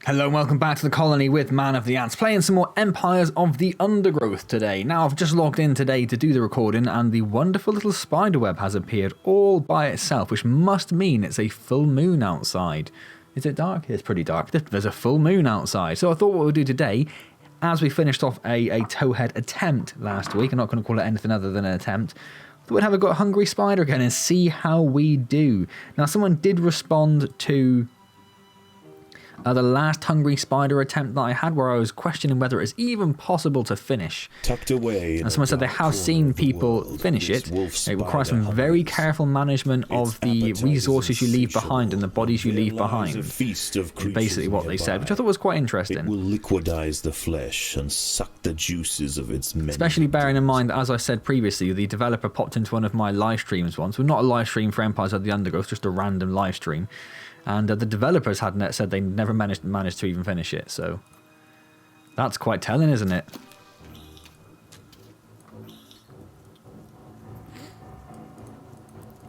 Hello and welcome back to the colony with Man of the Antz, playing some more Empires of the Undergrowth today. Now I've just logged in today to do the recording and the wonderful little spiderweb has appeared all by itself, which must mean it's a full moon outside. Is it dark? It's pretty dark. There's a full moon outside. So I thought what we'll do today, as we finished off a towhead attempt last week, I'm not going to call it anything other than an attempt, we'd have a got a hungry spider again and see how we do. Now someone did respond to the last hungry spider attempt that I had, where I was questioning whether it's even possible to finish. Tucked away, and someone said they have seen people finish it. It requires some very careful management of the resources you leave behind and the bodies you leave behind. Is basically what they said, which I thought was quite interesting. It will liquidize the flesh and suck the juices of its many. Especially bearing in mind, as I said previously, the developer popped into one of my live streams once. Well, not a live stream for Empires of the Undergrowth, just a random live stream. And the developers had said they never managed to even finish it, so that's quite telling, isn't it?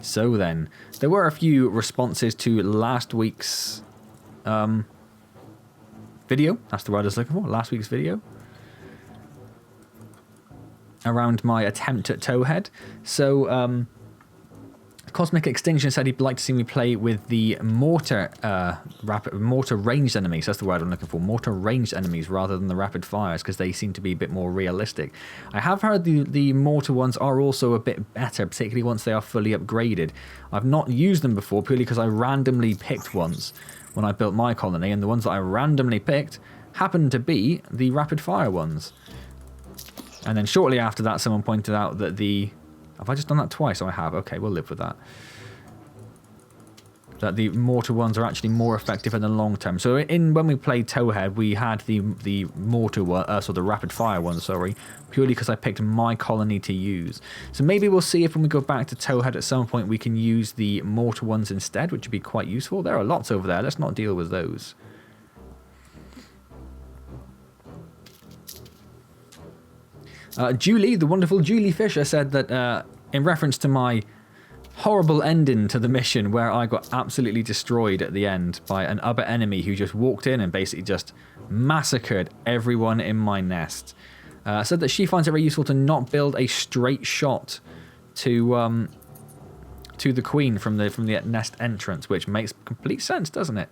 So then, there were a few responses to last week's video. That's the word I was looking for. Last week's video around my attempt at towhead. So Cosmic Extinction said he'd like to see me play with the mortar ranged enemies. That's the word I'm looking for. Mortar ranged enemies rather than the rapid fires, because they seem to be a bit more realistic. I have heard the mortar ones are also a bit better, particularly once they are fully upgraded. I've not used them before purely because I randomly picked ones when I built my colony, and the ones that I randomly picked happened to be the rapid fire ones. And then shortly after that, someone pointed out that have I just done that twice? Oh, I have. Okay, we'll live with that. That the mortar ones are actually more effective in the long term. So when we played Towhead, we had the mortar one, so the rapid fire one, sorry, purely because I picked my colony to use. So maybe we'll see if when we go back to Towhead at some point we can use the mortar ones instead, which would be quite useful. There are lots over there. Let's not deal with those. Julie, the wonderful Julie Fisher, said that in reference to my horrible ending to the mission where I got absolutely destroyed at the end by an other enemy who just walked in and basically just massacred everyone in my nest, said that she finds it very useful to not build a straight shot to the queen from the nest entrance, which makes complete sense, doesn't it?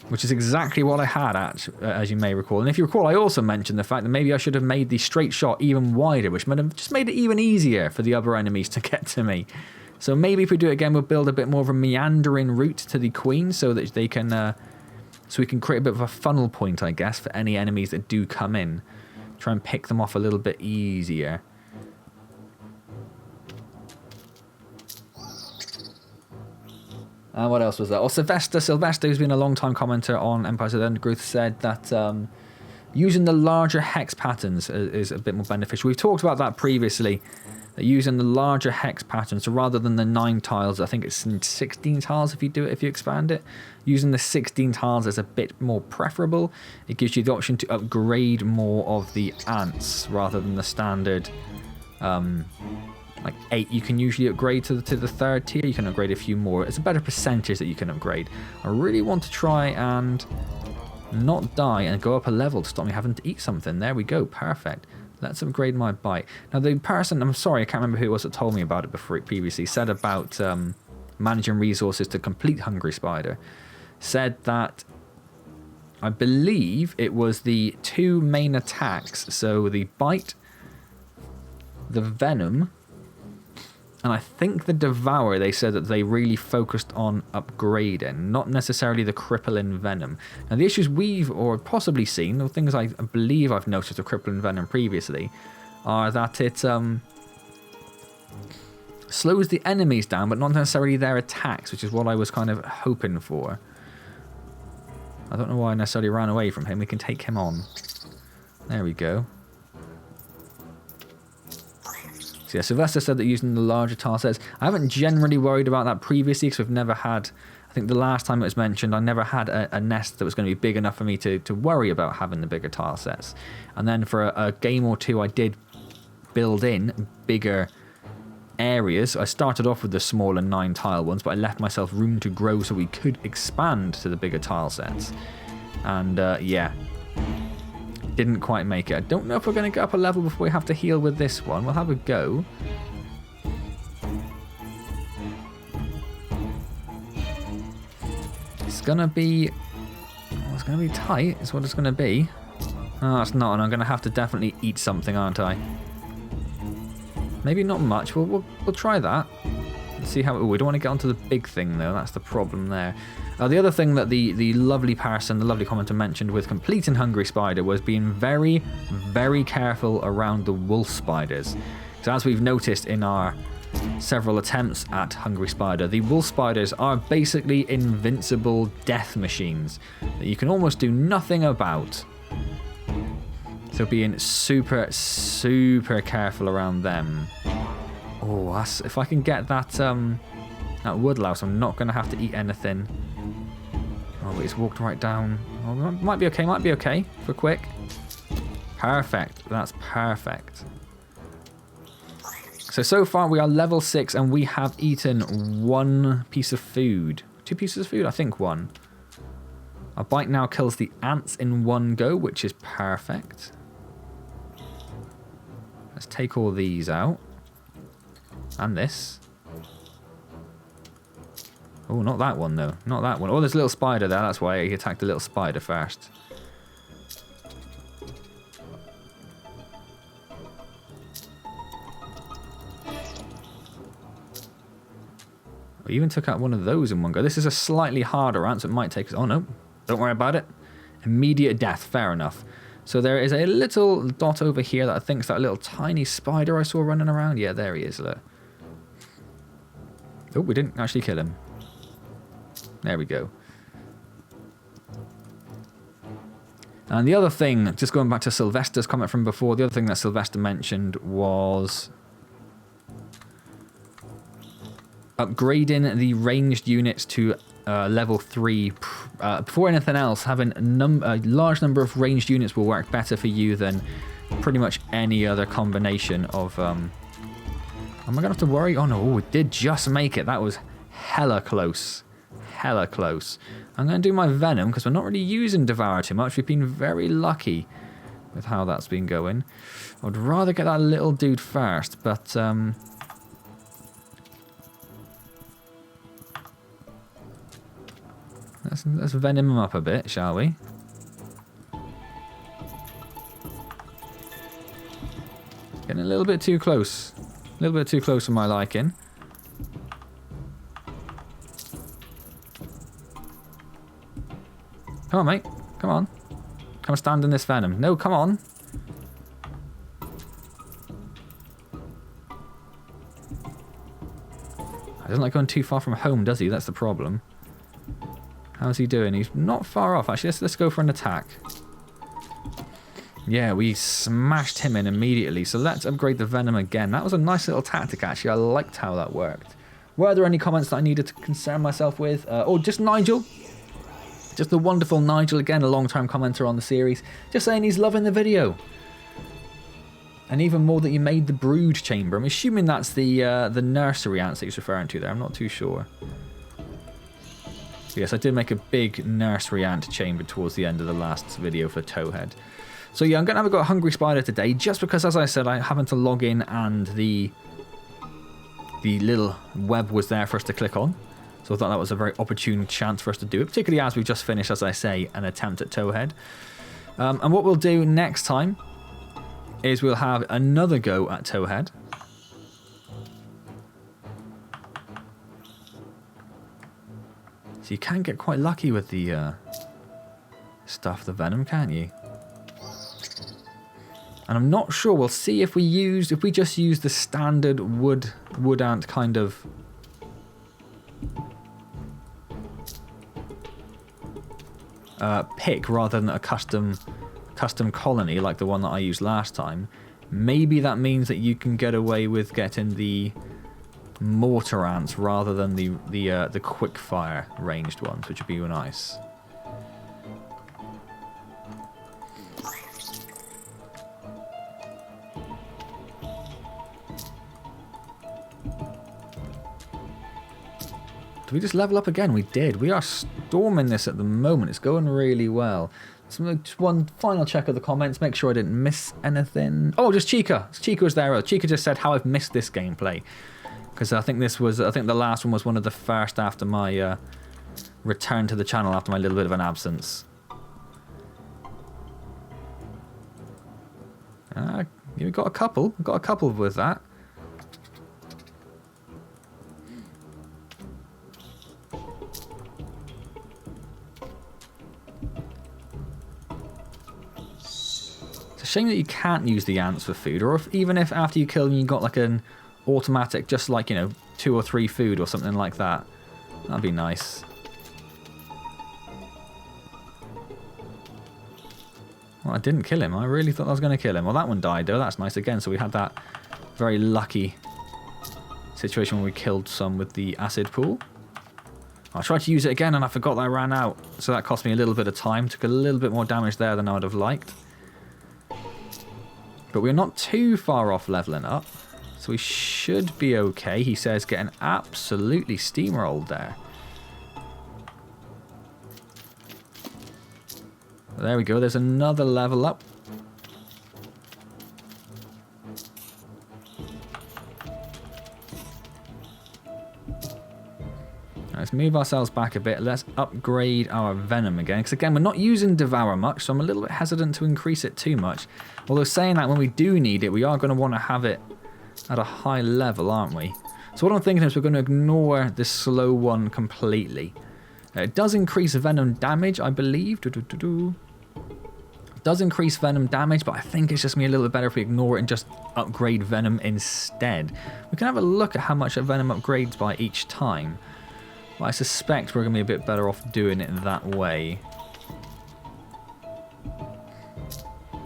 Which is exactly what I had as you may recall. And if you recall, I also mentioned the fact that maybe I should have made the straight shot even wider, which might have just made it even easier for the other enemies to get to me. So maybe if we do it again, we'll build a bit more of a meandering route to the queen so that they can, so we can create a bit of a funnel point, I guess, for any enemies that do come in. Try and pick them off a little bit easier. What else was that? Oh, Sylvester, who's been a long-time commenter on Empires of the Undergrowth, said that using the larger hex patterns is a bit more beneficial. We've talked about that previously, that using the larger hex patterns, so rather than the 9 tiles, I think it's 16 tiles if you expand it. Using the 16 tiles is a bit more preferable. It gives you the option to upgrade more of the ants rather than the standard like 8 you can usually upgrade to the 3rd tier. You can upgrade a few more. It's a better percentage that you can upgrade. I really want to try and not die and go up a level to stop me having to eat something. There we go. Perfect. Let's upgrade my bite. Now the person, I'm sorry, I can't remember who it was that told me about it previously, said about managing resources to complete Hungry Spider. Said that I believe it was the 2 main attacks. So the bite, the venom, and I think the Devour, they said that they really focused on upgrading, not necessarily the crippling venom. Now the issues we've or possibly seen, or things I believe I've noticed of crippling venom previously, are that it slows the enemies down, but not necessarily their attacks, which is what I was kind of hoping for. I don't know why I necessarily ran away from him. We can take him on. There we go. So yeah, Sylvester said that using the larger tile sets. I haven't generally worried about that previously because we've never had, I think the last time it was mentioned, I never had a nest that was going to be big enough for me to worry about having the bigger tile sets. And then for a game or two I did build in bigger areas. I started off with the smaller 9 tile ones, but I left myself room to grow so we could expand to the bigger tile sets. And yeah, didn't quite make it. I don't know if we're going to get up a level before we have to heal with this one. We'll have a go. It's going to be... Oh, it's going to be tight, is what it's going to be. Oh, it's not, and I'm going to have to definitely eat something, aren't I? Maybe not much. We'll try that. Let's see how... Ooh, we don't want to get onto the big thing, though. That's the problem there. The other thing that the lovely person, the lovely commenter mentioned with completing Hungry Spider was being very, very careful around the wolf spiders. So as we've noticed in our several attempts at Hungry Spider, the wolf spiders are basically invincible death machines that you can almost do nothing about. So being super, super careful around them. Oh, that's, if I can get that that woodlouse, I'm not going to have to eat anything. Oh, he's walked right down. Oh, might be okay, might be okay. For quick. Perfect. That's perfect. So far we are level 6 and we have eaten 1 piece of food. 2 pieces of food? I think 1. Our bite now kills the ants in 1 go, which is perfect. Let's take all these out. And this. Oh, not that one, though. Not that one. Oh, there's a little spider there. That's why he attacked the little spider first. We even took out one of those in 1 go. This is a slightly harder ant, so it might take us... Oh, no. Don't worry about it. Immediate death. Fair enough. So there is a little dot over here that I think is that little tiny spider I saw running around. Yeah, there he is. Look. Oh, we didn't actually kill him. There we go. And the other thing, just going back to Sylvester's comment from before, the other thing that Sylvester mentioned was upgrading the ranged units to level 3. Before anything else, having a large number of ranged units will work better for you than pretty much any other combination of... Am I going to have to worry? Oh no, we did just make it. That was hella close. Hella close. I'm going to do my Venom because we're not really using Devour too much. We've been very lucky with how that's been going. I would rather get that little dude first, but... Let's venom him up a bit, shall we? Getting a little bit too close. A little bit too close for my liking. Come on, mate. Come on. Come stand in this venom. No, come on. He doesn't like going too far from home, does he? That's the problem. How's he doing? He's not far off, actually. Let's go for an attack. Yeah, we smashed him in immediately. So let's upgrade the Venom again. That was a nice little tactic, actually. I liked how that worked. Were there any comments that I needed to concern myself with? Oh, just Nigel. Just the wonderful Nigel, again, a long-time commenter on the series. Just saying he's loving the video. And even more that you made the brood chamber. I'm assuming that's the nursery ants that he's referring to there. I'm not too sure. Yes, I did make a big nursery ant chamber towards the end of the last video for Towhead. So yeah, I'm going to have a go at Hungry Spider today, just because, as I said, I happened to log in and the little web was there for us to click on. So I thought that was a very opportune chance for us to do it, particularly as we've just finished, as I say, an attempt at Towhead. And what we'll do next time is we'll have another go at Towhead. So you can get quite lucky with the stuff, the Venom, can't you? And I'm not sure. We'll see if we just use the standard wood ant kind of pick rather than a custom colony like the one that I used last time. Maybe that means that you can get away with getting the mortar ants rather than the quick fire ranged ones, which would be nice. Did we just level up again? We did. We are storming this at the moment. It's going really well. So just one final check of the comments. Make sure I didn't miss anything. Oh, just Chica. Chica was there. Chica just said how I've missed this gameplay. Because I think the last one was one of the first after my return to the channel after my little bit of an absence. You've got a couple. We've got a couple with that. Shame that you can't use the ants for food, or even if after you kill them you got like an automatic, just like, you know, 2 or 3 food or something like that. That'd be nice. Well, I didn't kill him. I really thought I was going to kill him. Well, that one died though. That's nice again. So we had that very lucky situation where we killed some with the acid pool. I tried to use it again and I forgot that I ran out. So that cost me a little bit of time. Took a little bit more damage there than I would have liked. But we're not too far off leveling up, so we should be okay. He says getting absolutely steamrolled there. There we go, there's another level up. Let's move ourselves back a bit. Let's upgrade our venom again. Because again, we're not using Devour much, so I'm a little bit hesitant to increase it too much. Although saying that, when we do need it, we are going to want to have it at a high level, aren't we? So what I'm thinking is we're going to ignore this slow one completely. It does increase venom damage, I believe. It does increase venom damage, but I think it's just going to be a little bit better if we ignore it and just upgrade venom instead. We can have a look at how much a venom upgrades by each time. But I suspect we're going to be a bit better off doing it that way.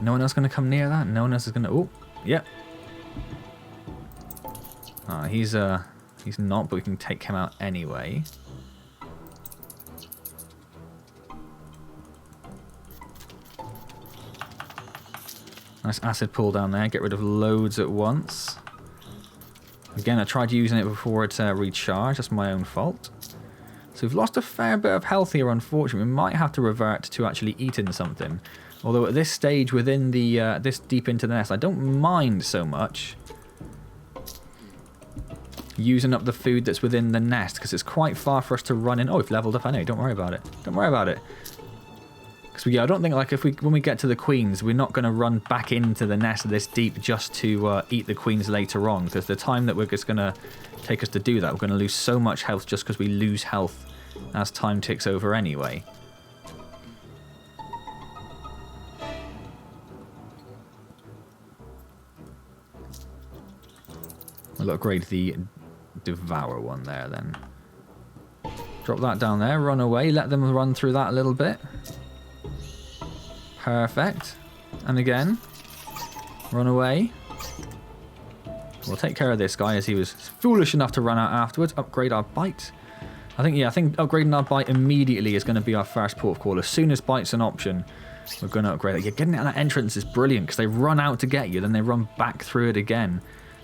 No one else going to come near that? No one else is going to... Oh, yep. He's not, but we can take him out anyway. Nice acid pool down there. Get rid of loads at once. Again, I tried using it before it recharged. That's my own fault. So we've lost a fair bit of health here, unfortunately. We might have to revert to actually eating something. Although at this stage, within the this deep into the nest, I don't mind so much using up the food that's within the nest, because it's quite far for us to run in. Oh, we've leveled up anyway. Don't worry about it. Don't worry about it. Because I don't think, like, when we get to the queens, we're not going to run back into the nest this deep just to eat the queens later on. Because the time that we're just going to take us to do that, we're going to lose so much health just because we lose health as time ticks over anyway. We'll upgrade the Devour one there then. Drop that down there, run away, let them run through that a little bit. Perfect. And again, run away. We'll take care of this guy as he was foolish enough to run out afterwards. Upgrade our bite. I think upgrading our bite immediately is going to be our first port of call. As soon as bite's an option, we're going to upgrade it. Yeah, getting it at that entrance is brilliant because they run out to get you, then they run back through it again.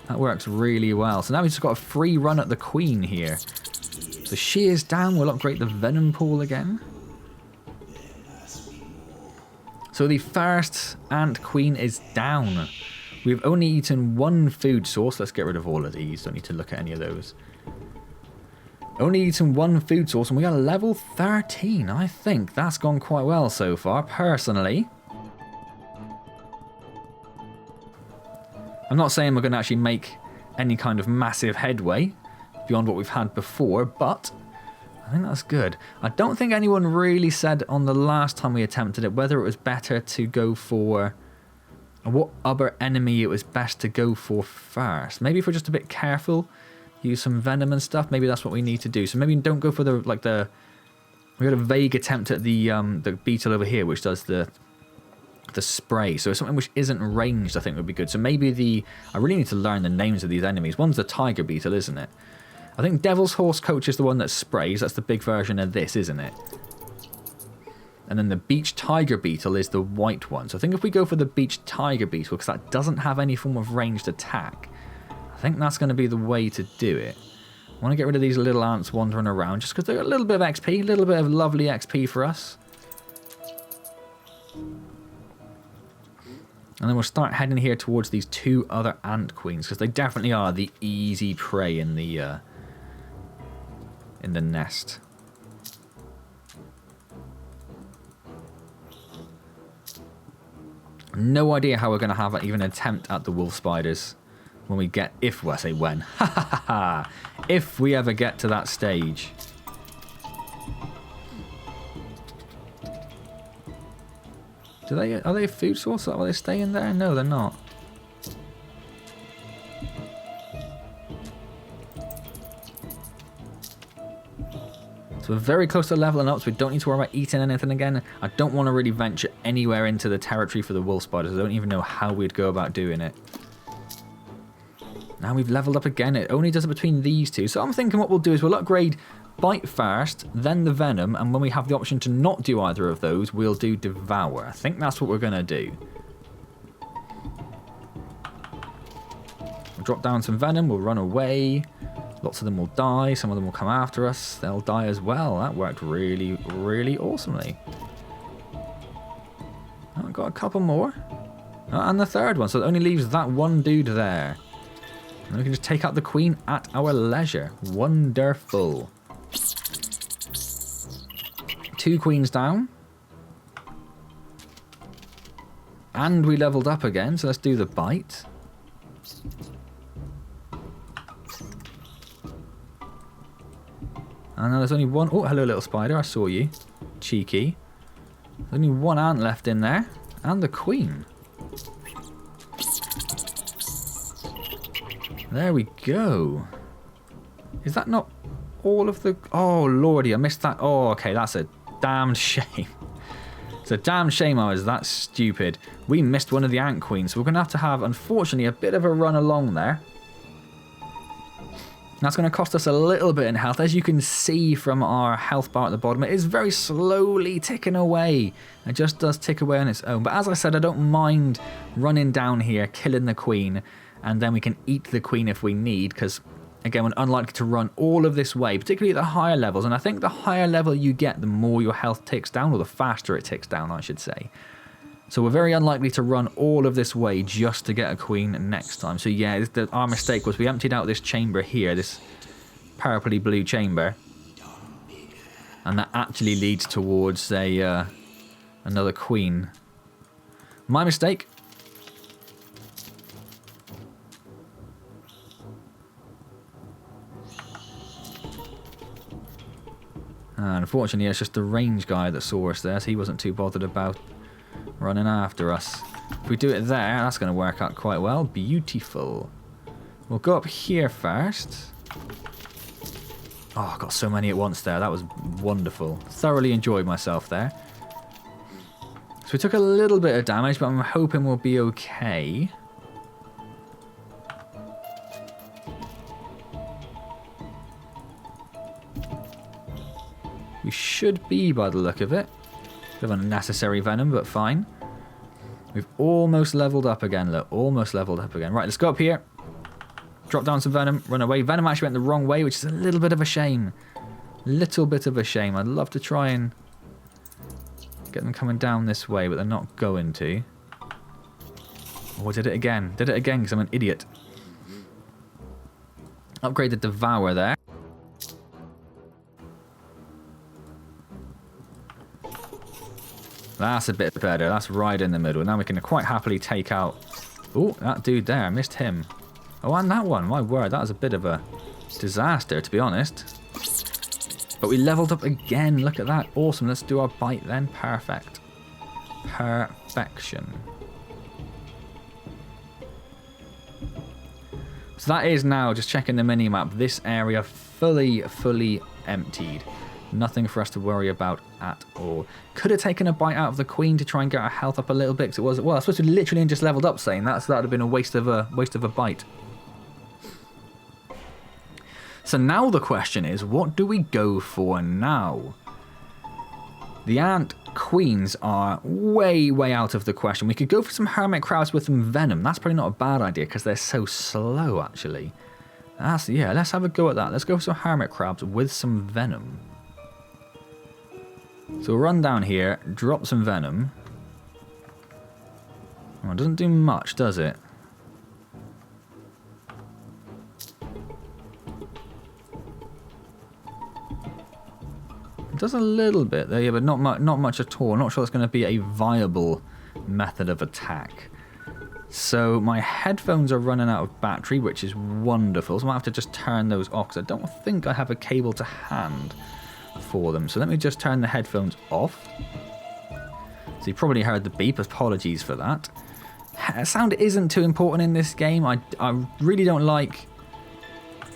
That works really well. So now we've just got a free run at the queen here. So she is down. We'll upgrade the venom pool again. So the first ant queen is down. We've only eaten one food source. Let's get rid of all of these. Don't need to look at any of those. Only eaten one food source and we are level 13. I think that's gone quite well so far, personally. I'm not saying we're going to actually make any kind of massive headway beyond what we've had before, but I think that's good. I don't think anyone really said on the last time we attempted it whether it was better to go for... what other enemy it was best to go for first. Maybe if we're just a bit careful, use some venom and stuff, maybe that's what we need to do. So maybe don't go for the... we had a vague attempt at the beetle over here, which does the spray. So something which isn't ranged, I think, would be good. So maybe I really need to learn the names of these enemies. One's the tiger beetle, isn't it? I think Devil's Horse Coach is the one that sprays. That's the big version of this, isn't it? And then the beach tiger beetle is the white one. So I think if we go for the beach tiger beetle, because that doesn't have any form of ranged attack, I think that's going to be the way to do it. I want to get rid of these little ants wandering around just because they're a little bit of XP, a little bit of lovely XP for us. And then we'll start heading here towards these 2 other ant queens because they definitely are the easy prey in the nest. No idea how we're going to have even an attempt at the wolf spiders when we get, if I say when, if we ever get to that stage. Are they a food source? Are they staying there? No, they're not. So we're very close to leveling up, so we don't need to worry about eating anything again. I don't want to really venture anywhere into the territory for the wolf spiders. I don't even know how we'd go about doing it. Now we've leveled up again. It only does it between these 2. So I'm thinking what we'll do is we'll upgrade Bite first, then the Venom, and when we have the option to not do either of those, we'll do Devour. I think that's what we're going to do. We'll drop down some Venom, we'll run away. Lots of them will die, some of them will come after us. They'll die as well. That worked really, really awesomely. Oh, got a couple more. Oh, and the third one, so it only leaves that one dude there. And we can just take out the queen at our leisure. Wonderful. 2 queens down. And we leveled up again, so let's do the bite. And now there's only one. Oh, hello, little spider. I saw you. Cheeky. There's only one ant left in there. And the queen. There we go. Is that not all of the... Oh, lordy, I missed that. Oh, okay, that's a damned shame. It's a damn shame I was that stupid. We missed one of the ant queens, so we're going to have, unfortunately, a bit of a run along there. That's going to cost us a little bit in health. As you can see from our health bar at the bottom, it is very slowly ticking away. It just does tick away on its own. But as I said, I don't mind running down here, killing the queen, and then we can eat the queen if we need, because, again, we're unlikely to run all of this way, particularly at the higher levels. And I think the higher level you get, the more your health ticks down, or the faster it ticks down, I should say. So we're very unlikely to run all of this way just to get a queen next time. So yeah, our mistake was we emptied out this chamber here, this purpley blue chamber. And that actually leads towards a another queen. My mistake. Unfortunately, it's just the range guy that saw us there, so he wasn't too bothered about running after us. If we do it there, that's going to work out quite well. Beautiful. We'll go up here first. Oh, I got so many at once there. That was wonderful. Thoroughly enjoyed myself there. So we took a little bit of damage, but I'm hoping we'll be okay. We should be by the look of it. Bit of unnecessary venom, but fine. We've almost leveled up again, look. Almost leveled up again. Right, let's go up here. Drop down some venom, run away. Venom actually went the wrong way, which is a little bit of a shame. Little bit of a shame. I'd love to try and get them coming down this way, but they're not going to. Oh, I did it again. Did it again because I'm an idiot. Upgrade the Devour there. That's a bit better. That's right in the middle. Now we can quite happily take out... Oh, that dude there. I missed him. Oh, and that one. My word, that was a bit of a disaster, to be honest. But we leveled up again. Look at that. Awesome. Let's do our bite then. Perfect. Perfection. So that is now, just checking the mini-map, this area fully emptied. Nothing for us to worry about at all. Could have taken a bite out of the queen to try and get our health up a little bit, because it was, well, I was supposed to literally just leveled up saying that, so that would have been a waste of a bite. So now the question is, what do we go for now? The ant queens are way out of the question. We could go for some hermit crabs with some venom. That's probably not a bad idea because they're so slow, actually. Yeah, let's have a go at that. Let's go for some hermit crabs with some venom. So we'll run down here, drop some venom. Oh, it doesn't do much, does it? It does a little bit there, yeah, but not much at all. I'm not sure it's going to be a viable method of attack. So my headphones are running out of battery, which is wonderful. So I might have to just turn those off because I don't think I have a cable to hand for them. So let me just turn the headphones off. So you probably heard the beep. Apologies for that. Sound isn't too important in this game. I really don't like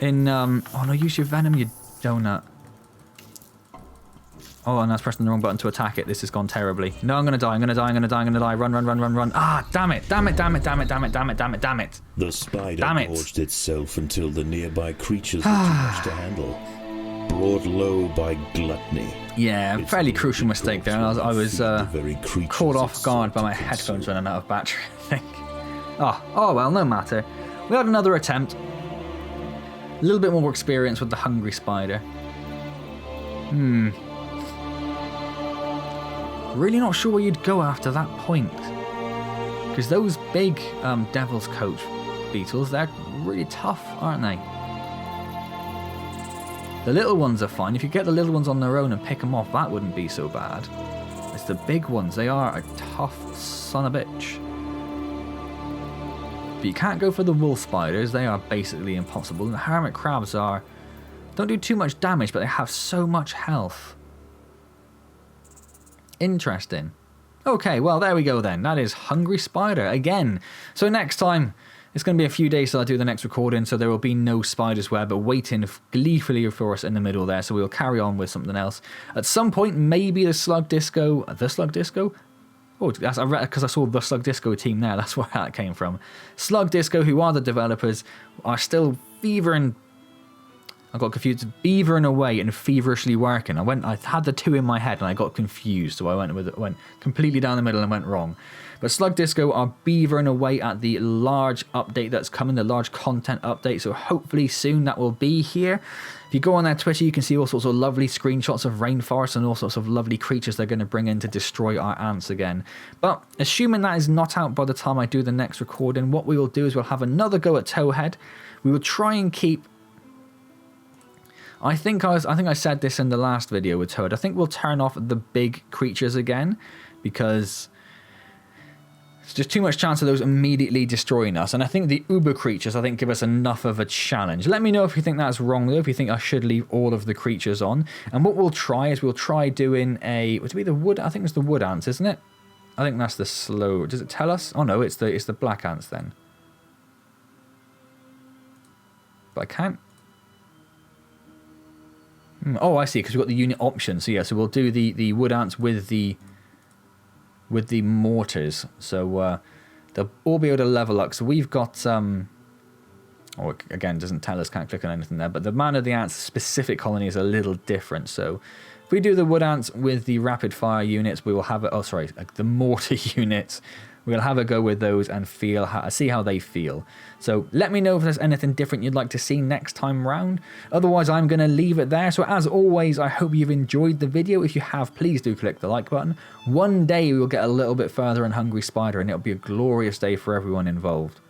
in... oh no, use your venom, you donut. Oh, and I was pressing the wrong button to attack it. This has gone terribly. No, I'm going to die. I'm going to die. I'm going to die. I'm going to die. Run, run, run, run, run. Ah, damn it. Damn it, damn it, damn it, damn it, damn it, damn it, damn it. The spider gorged itself until the nearby creatures were too much to handle. Brought low by gluttony. Yeah, fairly crucial mistake there. I was caught off guard by my headphones running out of battery, I think. Oh, well, no matter. We had another attempt. A little bit more experience with the hungry spider. Really not sure where you'd go after that point. Because those big Devil's Coat beetles, they're really tough, aren't they? The little ones are fine. If you get the little ones on their own and pick them off, that wouldn't be so bad. It's the big ones. They are a tough son of a bitch. But you can't go for the wolf spiders. They are basically impossible. And the hermit crabs don't do too much damage, but they have so much health. Interesting. Okay, well, there we go then. That is Hungry Spider again. So next time, it's going to be a few days till I do the next recording, so there will be no spider's web, but waiting gleefully for us in the middle there, so we'll carry on with something else. At some point, maybe the Slug Disco... The Slug Disco? Oh, because I saw the Slug Disco team there. That's where that came from. Slug Disco, who are the developers, are still beavering... I got confused. Beavering away and feverishly working. I had the two in my head and I got confused, so I went completely down the middle and went wrong. But Slug Disco are beavering away at the large update that's coming, the large content update. So hopefully soon that will be here. If you go on their Twitter, you can see all sorts of lovely screenshots of rainforests and all sorts of lovely creatures they're going to bring in to destroy our ants again. But assuming that is not out by the time I do the next recording, what we will do is we'll have another go at Towhead. We will try and keep... I think I said this in the last video with Toad. I think we'll turn off the big creatures again because it's just too much chance of those immediately destroying us. And I think the uber creatures, give us enough of a challenge. Let me know if you think that's wrong though, if you think I should leave all of the creatures on. And what we'll try is we'll try doing would it be the wood? I think it's the wood ants, isn't it? I think that's the slow. Does it tell us? Oh no, it's the black ants then. But I can't. Oh, I see, because we've got the unit option. So yeah, so we'll do the wood ants with the mortars. So they'll all be able to level up. So we've got oh, again, doesn't tell us, can't click on anything there. But the Man of the Ants specific colony is a little different. So if we do the wood ants with the rapid fire units, we will have the mortar units. We'll have a go with those and see how they feel. So let me know if there's anything different you'd like to see next time round. Otherwise, I'm going to leave it there. So as always, I hope you've enjoyed the video. If you have, please do click the like button. One day we will get a little bit further in Hungry Spider and it'll be a glorious day for everyone involved.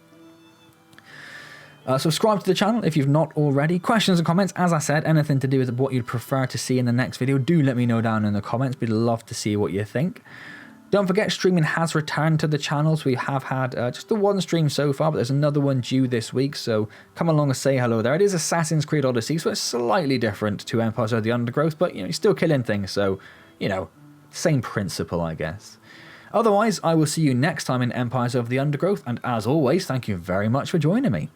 Subscribe to the channel if you've not already. Questions and comments, as I said, anything to do with what you'd prefer to see in the next video, do let me know down in the comments. We'd love to see what you think. Don't forget, streaming has returned to the channel, so we have had just the one stream so far, but there's another one due this week, so come along and say hello there. It is Assassin's Creed Odyssey, so it's slightly different to Empires of the Undergrowth, but you're still killing things, so, same principle, I guess. Otherwise, I will see you next time in Empires of the Undergrowth, and as always, thank you very much for joining me.